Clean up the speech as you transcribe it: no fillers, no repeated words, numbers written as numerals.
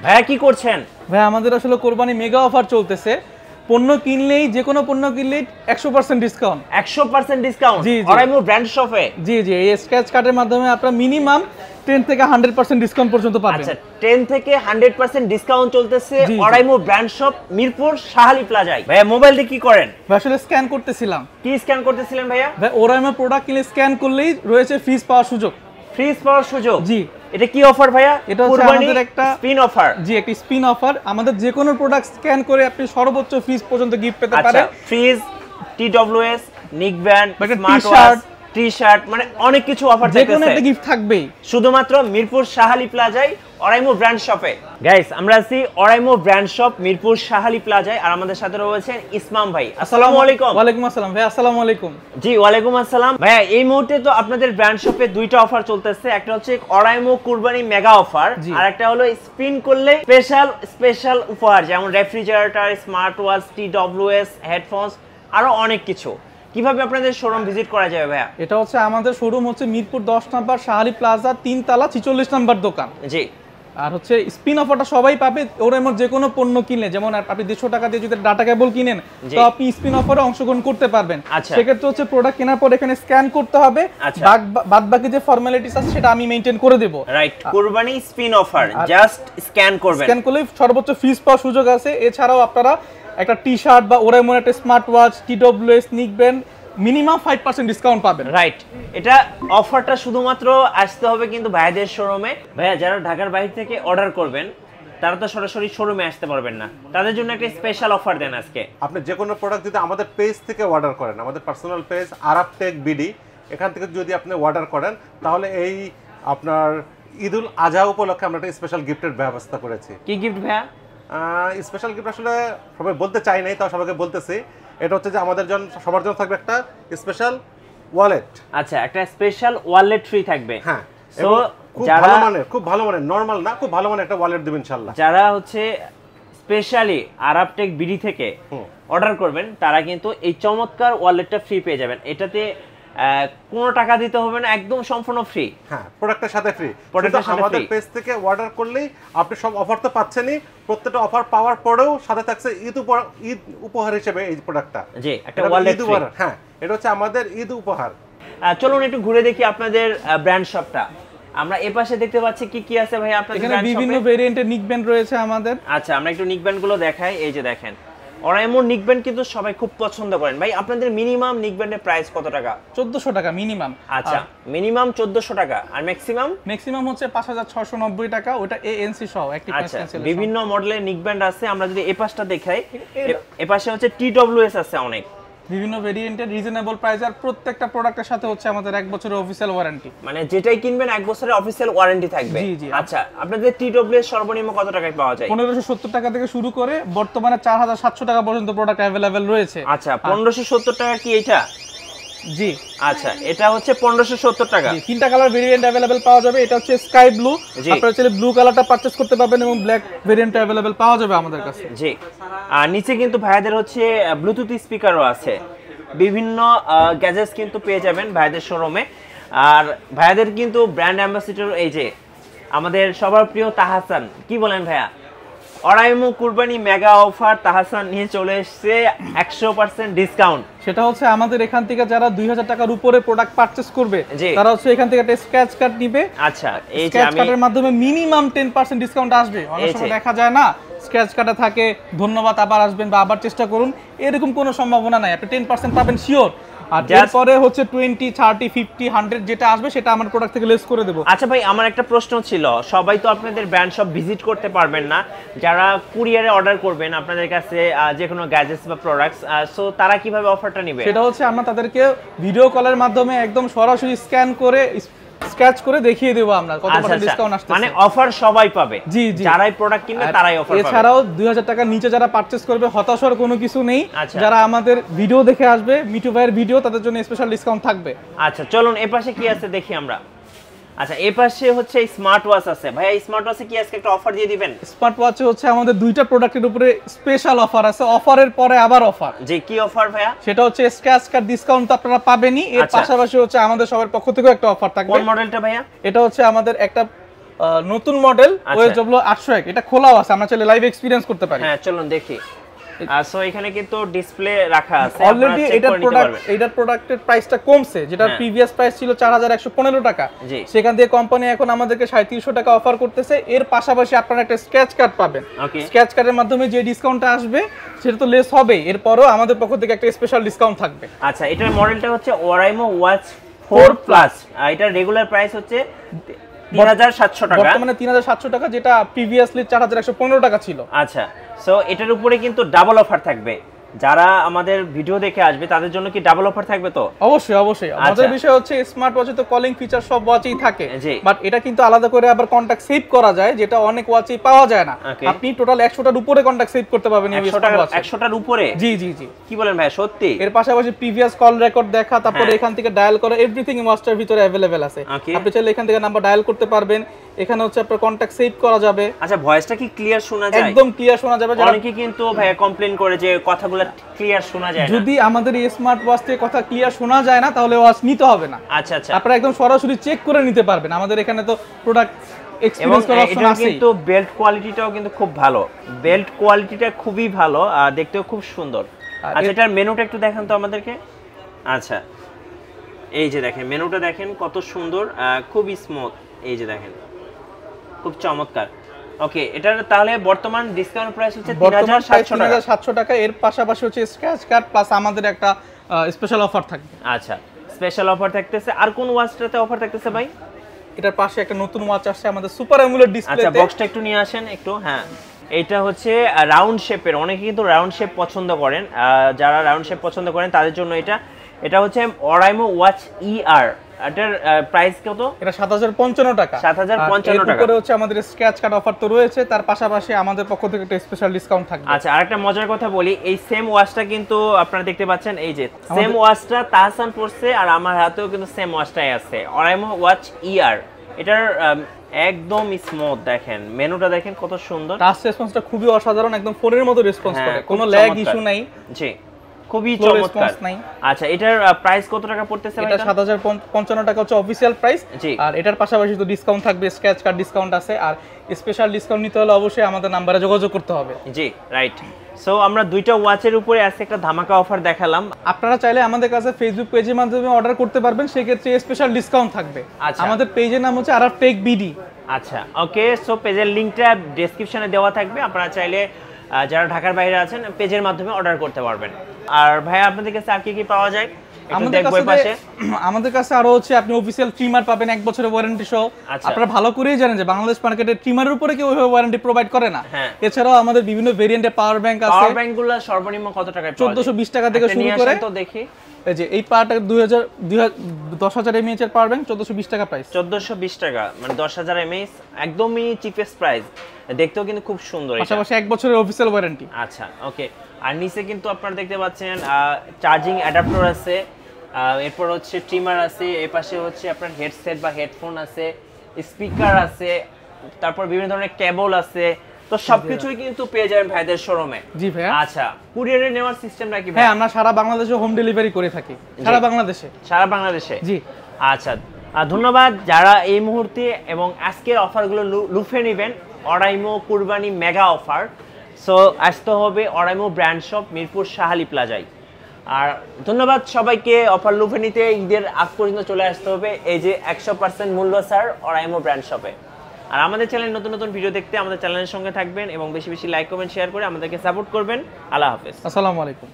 ভাইয়া কি করছেন? ভাই আমাদের আসলে কোরবানি মেগা অফার চলতেছে। পণ্য কিনলেই যে কোনো পণ্য কিনলেই 100% ডিসকাউন্ট। 100% ডিসকাউন্ট জি, জি। অরাইমো ব্র্যান্ড শপে। জি জি, এই স্ক্র্যাচ কার্ডের মাধ্যমে আপনারা মিনিমাম 10 থেকে 100% ডিসকাউন্ট পর্যন্ত পাবেন। আচ্ছা 10 থেকে 100% ডিসকাউন্ট চলতেছে জি, জি। অরাইমো ব্র্যান্ড শপ মিরপুর শাহালি প্লাজায়। ভাইয়া মোবাইল দিয়ে কি করেন? ভাই আসলে স্ক্যান করতেছিলাম। কি স্ক্যান করতেছিলেন ভাইয়া? ভাই ওরাইমো প্রোডাক্ট কিনলে স্ক্যান করলেই রয়েছে ফ্রিজ পাওয়ার সুযোগ। ফ্রিজ পাওয়ার সুযোগ? জি। এটা কি অফার ভাইয়া? এটা হচ্ছে আমাদের একটা স্পিন অফার। জি, একটা স্পিন অফার। আমাদের যে কোনো প্রোডাক্ট স্ক্যান করে আপনি সর্বোচ্চ ফ্রিজ পর্যন্ত গিফট পেতে আচ্ছা পারেন। Fridge, TWS, neck band, smart watch, t-shirt, মানে অনেক কিছু অফার যে কোনো একটা গিফট থাকবেই শুধুমাত্র মিরপুর শাহালি প্লাজায় অরাইমো ব্র্যান্ড শপে। গাইস আমরা আছি অরাইমো ব্র্যান্ড শপ মিরপুর শাহালি প্লাজায়, আর আমাদের সাথে রয়েছেন ইসমাম ভাই। আসসালামু আলাইকুম। ওয়ালাইকুম আসসালাম ভাই। আসসালামু আলাইকুম। জি ওয়ালাইকুম আসসালাম। ভাইয়া এই মুহূর্তে তো আপনাদের ব্র্যান্ড শপে দুইটা অফার চলতেছে, একটা হচ্ছে অরাইমো কুরবানি মেগা অফার, আর একটা হলো স্পিন করলে স্পেশাল উপহার, যেমন refrigerator, smart watch, TWS, headphones, আরো অনেক কিছু। কিভাবে আপনাদের শোরুম ভিজিট করা যাবে ভাইয়া? এটা হচ্ছে আমাদের শোরুম হচ্ছে মিরপুর 10 নম্বর শাহালি প্লাজা 3 তলা 46 নম্বর দোকান। জি। আর হচ্ছে স্পিন অফারটা সবাই পাবে। ওরাইমো যে কোনো পণ্য কিনলে, যেমন আপনি 150 টাকা দিয়ে যদি ডাটা কেবল কিনেন তো আপনি স্পিন অফারে অংশগ্রহণ করতে পারবেন। সেক্ষেত্রে হচ্ছে প্রোডাক্ট কেনার পর এখানে স্ক্যান করতে হবে, বাদ বাকি যে ফর্মালিটিস আছে সেটা আমি মেইনটেইন করে দেব। রাইট, কুরবানি স্পিন অফার, জাস্ট স্ক্যান করবেন। স্ক্যান করলে সর্বোচ্চ ফিস পাওয়ার সুযোগ আছে। এছাড়াও আপনারা একটা টি-শার্ট বা ওরাইমোর একটা smart watch, TWS, neck band minimum 5% discount পাবেন। রাইট, এটা অফারটা শুধুমাত্র আসতে হবে কিন্তু ভাইদের শোরুমে। ভাইয়া যারা ঢাকার বাইরে থেকে অর্ডার করবেন তারা তো সরাসরি শোরুমে আসতে পারবেন না, তাদের জন্য একটা স্পেশাল অফার দেন আজকে। আপনি যে কোনো প্রোডাক্ট যদি আমাদের পেজ থেকে অর্ডার করেন, আমাদের personal page Arab tech BD, এখান থেকে যদি আপনি অর্ডার করেন তাহলে এই আপনার ঈদুল আজহা উপলক্ষে আমরা একটা স্পেশাল গিফটের ব্যবস্থা করেছি। কি গিফট ভাইয়া? স্পেশাল গিফট আসলে সবাই বলতে চাই নাই, তাও সবাইকে বলতেছি। এটা হচ্ছে যে আমাদের জন্য সবার জন্য থাকবে একটা স্পেশাল ওয়ালেট। আচ্ছা, একটা স্পেশাল ওয়ালেট ফ্রি থাকবে। হ্যাঁ, সো খুব ভালো মানের, খুব ভালো মানের, নরমাল না, খুব ভালো মানের একটা ওয়ালেট দেবেন ইনশাআল্লাহ। যারা হচ্ছে স্পেশালি আরাব টেক বিডি থেকে অর্ডার করবেন তারা কিন্তু এই চমৎকার ওয়ালেটটা ফ্রি পেয়ে যাবেন। এটাতে কোনো টাকা দিতে হবে না, একদম সম্পূর্ণ ফ্রি। হ্যাঁ, প্রোডাক্টের সাথে ফ্রি। আমাদের পেজ থেকে অর্ডার করলেই আপনি সব অফার তো পাচ্ছেনই, প্রত্যেকটা অফার পাওয়ার পরেও সাথে থাকছে ঈদ উপহার হিসেবে এই প্রোডাক্টটা। জি, একটা ওয়ালেট ফ্রি। হ্যাঁ, এটা হচ্ছে আমাদের ঈদ উপহার। চলুন একটু ঘুরে দেখি আপনাদের ব্র্যান্ড শপটা। আমরা এই পাশে দেখতে পাচ্ছি কি কি আছে ভাই আপনাদের ব্র্যান্ড শপে? এখানে বিভিন্ন ভেরিয়েন্টের নিক ব্যান্ড রয়েছে আমাদের। আচ্ছা, আমরা একটু নিক ব্যান্ড গুলো দেখাই। এই যে দেখেন অরাইমো নিক ব্যান্ড কিন্তু সবাই খুব পছন্দ করেন। ভাই আপনাদের মিনিমাম নিক ব্যান্ডের প্রাইস কত টাকা? 1400 টাকা মিনিমাম। আচ্ছা, মিনিমাম 1400 টাকা। আর ম্যাক্সিমাম হচ্ছে 5690 টাকা, ওটা এএনসি সহ অ্যাক্টিভ ক্যান্সেল। বিভিন্ন মডেলের নিক ব্যান্ড আছে। আমরা যদি এই পাশটা দেখাই, এই পাশে হচ্ছে টিডব্লিউএস আছে অনেক বিভিন্ন ভেরিয়েন্টের রিজনেবল প্রাইস, আর প্রত্যেকটা প্রোডাক্টের সাথে হচ্ছে আমাদের 1 বছরের অফিশিয়াল ওয়ারেন্টি। মানে যেটাই কিনবেন 1 বছরের অফিশিয়াল ওয়ারেন্টি থাকবে। জি জি। আচ্ছা, আপনাদের টিডব্লিউএস সর্বনিম্ন কত টাকায় পাওয়া যায়? 1570 টাকা থেকে শুরু করে বর্তমানে 4700 টাকা পর্যন্ত প্রোডাক্ট अवेलेबल রয়েছে। আচ্ছা, 1570 টাকা কি এটা? জি। আচ্ছা, এটা হচ্ছে 1570 টাকা। তিনটা কালার ভেরিয়েন্ট अवेलेबल পাওয়া যাবে। এটা হচ্ছে স্কাই ব্লু, আপনারা চাইলে ব্লু কালারটা পারচেজ করতে পারবেন, এবং ব্ল্যাক ভেরিয়েন্ট अवेलेबल পাওয়া যাবে আমাদের কাছে। জি। আর নিচে কিন্তু ভাইদের হচ্ছে ব্লুটুথ স্পিকারও আছে। বিভিন্ন গ্যাজেটস কিন্তু পেয়ে যাবেন ভাইদের শোরুমে। আর ভাইদের কিন্তু ব্র্যান্ড অ্যাম্বাসেডর এই যে আমাদের সবার প্রিয় তাহাসান। কি বলেন ভাইয়া? অরাইমো কুরবানি মেগা অফার তাহাসান নিয়ে চলে এসেছে 100% ডিসকাউন্ট। সেটা হচ্ছে আমাদের এখান থেকে যারা 2000 টাকার উপরে প্রোডাক্ট পারচেজ করবে তারা হচ্ছে এখান থেকে একটা স্ক্র্যাচ কার্ড নিবে। আচ্ছা, এই যে স্ক্র্যাচ কার্ডের মাধ্যমে মিনিমাম 10% ডিসকাউন্ট আসবে। অনেক সময় দেখা যায় না স্ক্র্যাচ কার্ডে থাকে ধন্যবাদ আবার আসবেন বা আবার চেষ্টা করুন, এরকম কোনো সম্ভাবনা নাই। আপনি 10% পাবেন শিওর। আর এরপরে হচ্ছে 20, 30, 50, 100 যেটা আসবে সেটা আমার প্রোডাক্ট থেকে লেস করে দেব। আচ্ছা ভাই, আমার একটা প্রশ্ন ছিল, সবাই তো আপনাদের ব্র্যান্ড শপ ভিজিট করতে পারবেন না, যারা কুরিয়ারে অর্ডার করবেন আপনাদের কাছে যে কোনো গ্যাজেটস বা প্রোডাক্টস, সো তারা কিভাবে অফারটা নেবে? সেটা হচ্ছে আমরা তাদেরকে ভিডিও কলের মাধ্যমে একদম সরাসরি স্ক্যান করে স্ক্র্যাচ করে দেখিয়ে দেব আমরা কত পার্সেন্ট ডিসকাউন্ট আসছে। মানে অফার সবাই পাবে। জি জি, যারাই প্রোডাক্ট কিনবে তারাই অফার পাবে। এছাড়াও 2000 টাকার নিচে যারা পারচেজ করবে হতাশ হওয়ার কোনো কিছু নেই। যারা আমাদের ভিডিও দেখে আসবে, মিঠু ভাইয়ের ভিডিও, তাদের জন্য স্পেশাল ডিসকাউন্ট থাকবে। আচ্ছা চলুন এই পাশে কি আছে দেখি আমরা। আচ্ছা, এই পাশে হচ্ছে স্মার্ট ওয়াচ আছে। ভাই এই স্মার্ট ওয়াচে কি আজকে একটা অফার দিয়ে দিবেন? স্মার্ট ওয়াচে হচ্ছে আমাদের দুইটা প্রোডাক্টের উপরে স্পেশাল অফার আছে, অফারের পরে আবার অফার। জি, কি অফার ভাইয়া? সেটা হচ্ছে স্ক্র্যাচ কার্ড ডিসকাউন্ট তো আপনারা পাবেনই, এর পাশাপাশি হচ্ছে আমাদের সবার পক্ষ থেকে একটা অফার থাকবে। কোন মডেলটা ভাইয়া? এটা হচ্ছে আমাদের একটা নতুন মডেল ওএস হলো 801, এটা খোলাও আছে, আমরা চাইলে লাইভ এক্সপেরিয়েন্স করতে পারি। হ্যাঁ চলুন দেখি। সো এখানে কিন্তু ডিসপ্লে রাখা আছে, অলরেডি এটার প্রোডাক্টের প্রাইসটা কমছে, যেটা প্রিভিয়াস প্রাইস ছিল 4115 টাকা, সেখান থেকে কোম্পানি এখন আমাদেরকে 3700 টাকা অফার করতেছে। এর পাশাপাশি আপনারা একটা স্ক্র্যাচ কার্ড পাবেন, স্ক্র্যাচ কার্ডের মাধ্যমে যে ডিসকাউন্টটা আসবে সেটা তো লেস হবে, এরপরও আমাদের পক্ষ থেকে একটা স্পেশাল ডিসকাউন্ট থাকবে। আচ্ছা, এটার মডেলটা হচ্ছে ওরাইমো ওয়াচ 4 প্লাস, এটার রেগুলার প্রাইস হচ্ছে 3700 টাকা, বর্তমানে 3700 টাকা, যেটা প্রিভিয়াসলি 4115 টাকা ছিল। আচ্ছা, সো এটার উপরে কিন্তু ডাবল অফার থাকবে, যারা আমাদের ভিডিও দেখে আসবে তাদের জন্য কি ডাবল অফার থাকবে? তো অবশ্যই অবশ্যই। আমাদের বিষয় হচ্ছে স্মার্ট ওয়াচে তো কলিং ফিচার সব ওয়াচেই থাকে, বাট এটা কিন্তু আলাদা করে আবার কন্টাক্ট সেভ করা যায়, যেটা অনেক ওয়াচেই পাওয়া যায় না। আপনি টোটাল 100টার উপরে কন্টাক্ট সেভ করতে পারবেন। 100টার উপরে? জি জি জি। কি বলেন ভাই, সত্যি? এর পাশাপাশি প্রিভিয়াস কল রেকর্ড দেখা, তারপরে এখান থেকে ডায়াল করা, এভরিথিং ওয়াচটার ভিতরে अवेलेबल আছে। আপনি চাইলে এখান থেকে নাম্বার ডায়াল করতে পারবেন, এখানে হচ্ছে আপনার কন্টাক্ট সেভ করা যাবে। আচ্ছা, ভয়েসটা কি ক্লিয়ার শোনা যায়? একদম ক্লিয়ার শোনা যাবে। অনেকে কিন্তু ভাই কমপ্লেইন করে যে কথাগুলো ক্লিয়ার শোনা যায় না। যদি আমাদের এই স্মার্ট ওয়াচ থেকে কথা ক্লিয়ার শোনা যায় না, তাহলে ওয়াচ নিতে হবে না। আচ্ছা আচ্ছা, আপনারা একদম সরাসরি চেক করে নিতে পারবেন। আমাদের এখানে তো প্রোডাক্ট এক্সপেরিয়েন্স করার অপশন আছে। কিন্তু বেল্ট কোয়ালিটিটাও কিন্তু খুব ভালো, বেল্ট কোয়ালিটিটা খুবই ভালো আর দেখতেও খুব সুন্দর। আচ্ছা, এটার মেনুটা একটু দেখান তো আমাদেরকে। আচ্ছা, এই যে দেখেন মেনুটা দেখেন কত সুন্দর, খুব স্মুথ, এই যে দেখেন খুব চমৎকার। ওকে, এটার তাহলে বর্তমান ডিসকাউন্ট প্রাইস হচ্ছে 3700 টাকা। এর পাশাপাশি হচ্ছে স্ক্র্যাচ কার্ড প্লাস আমাদের একটা স্পেশাল অফার থাকবে। আচ্ছা, স্পেশাল অফার থাকতেছে। আর কোন ওয়াচটাতে অফার থাকতেছে ভাই? এটার পাশে একটা নতুন ওয়াচ আসছে আমাদের সুপার অ্যামুলেট ডিসপ্লেতে। আচ্ছা, বক্সটা একটু নিয়ে আসেন একটু। হ্যাঁ, এটা হচ্ছে রাউন্ড শেপের, অনেকে কিন্তু রাউন্ড শেপ পছন্দ করেন, যারা রাউন্ড শেপ পছন্দ করেন তাদের জন্য এটা হচ্ছে ওরাইমো ওয়াচ ER। এটার প্রাইস কত? এটা 7055 টাকা। 7055 টাকা। এরপরে হচ্ছে আমাদের স্ক্র্যাচ কার্ড অফার তো রয়েছে, তার পাশাপাশি আমাদের পক্ষ থেকে একটা স্পেশাল ডিসকাউন্ট থাকবে। আচ্ছা, আরেকটা মজার কথা বলি, এই সেম ওয়াচটা কিন্তু আপনারা দেখতে পাচ্ছেন, এই যে সেম ওয়াচটা তাহসান পড়ছে আর আমার হাতেও কিন্তু সেম ওয়াচটাই আছে, ওরাইমো ওয়াচ ER। এটার একদম স্মুথ, দেখেন মেনুটা দেখেন কত সুন্দর, টাচ রেসপন্সটা খুবই অসাধারণ, একদম ফোনের মতো রেসপন্স করে, কোনো ল্যাগ ইস্যু নাই। জি, খুবই চমৎকার। আচ্ছা, এটার প্রাইস কত টাকা পড়তেছে? এটা 7055 টাকা হচ্ছে অফিশিয়াল প্রাইস। আর এটার পাশাপাশি তো ডিসকাউন্ট থাকবে, স্ক্র্যাচ কার্ড ডিসকাউন্ট আছে, আর স্পেশাল ডিসকাউন্ট নিতে হলে অবশ্যই আমাদের নম্বরে যোগাযোগ করতে হবে। জি, রাইট। সো আমরা দুইটা ওয়াচের উপরে আছে একটা ধামাকা অফার দেখালাম। আপনারা চাইলে আমাদের কাছে ফেসবুক পেজের মাধ্যমে অর্ডার করতে পারবেন, সেক্ষেত্রে স্পেশাল ডিসকাউন্ট থাকবে। আমাদের পেজের নাম হচ্ছে আরাফ টেক বিডি। আচ্ছা, ওকে। সো পেজের লিংকটা ডেসক্রিপশনে দেওয়া থাকবে, আপনারা চাইলে যারা ঢাকার বাইরে আছেন পেজের মাধ্যমে অর্ডার করতে পারবেন। আর ভাই আপনাদের কাছে আর কি কি পাওয়া যায়? আমাদের কাছে আরো হচ্ছে আপনি অফিশিয়াল ট্রিমার পাবেন 1 বছরের ওয়ারেন্টি সহ। আপনারা ভালো করেই জানেন যে বাংলাদেশ মার্কেটে ট্রিমারের উপরে কেউ ওইভাবে ওয়ারেন্টি প্রোভাইড করে না। এছাড়াও আমাদের বিভিন্ন ভেরিয়েন্টের পাওয়ার ব্যাংক আছে। পাওয়ার ব্যাংকগুলো সর্বনিম্ন কত টাকায় পাওয়া যায়? 1420 টাকা থেকে শুরু করে। তো দেখি, এই যে এই পাওয়ারটা 10000 mAh এর পাওয়ার ব্যাংক 1420 টাকা প্রাইস। 1420 টাকা মানে 10000 mAh, একদমই চিপেস্ট প্রাইস। দেখতেও কিন্তু খুব সুন্দর, পাশাপাশি 1 বছরের অফিশিয়াল ওয়ারেন্টি। আচ্ছা, ওকে। আর নিচে কিন্তু আপনারা দেখতে পাচ্ছেন চার্জিং অ্যাডাপ্টার আছে, এরপর হচ্ছে ট্রিমার আছে, এই পাশে হচ্ছে আপনার হেডসেট বা হেডফোন আছে, স্পিকার আছে, তারপর বিভিন্ন ধরনের কেবল আছে। তো সবকিছুই কিন্তু পেয়ে যাবেন ভাইদের শোরুমে। জি ভাই। আচ্ছা, কুরিয়ারে নেওয়ার সিস্টেম নাকি ভাই? হ্যাঁ, আমরা সারা বাংলাদেশে হোম ডেলিভারি করে থাকি। সারা বাংলাদেশে। জি। আচ্ছা, ধন্যবাদ যারা এই মুহূর্তে এবং আজকের অফারগুলো লুফে নেবেন। ওরাইমো কুরবানি মেগা অফার। সো আসতে হবে Oraimo brand shop, Mirpur Shah Ali প্লাজায়। আর ধন্যবাদ সবাইকে। অফার লুফে নিতে ঈদের আগ পর্যন্ত চলে আসতে হবে এই যে 100% মূল্য স্যার ওরাইমো ব্র্যান্ড শপে। আর আমাদের চ্যানেল নতুন নতুন ভিডিও দেখতে আমাদের চ্যানেলের সঙ্গে থাকবেন এবং বেশি বেশি লাইক কমেন্ট শেয়ার করে আমাদেরকে সাপোর্ট করবেন। আল্লাহ হাফেজ। আসসালামু আলাইকুম।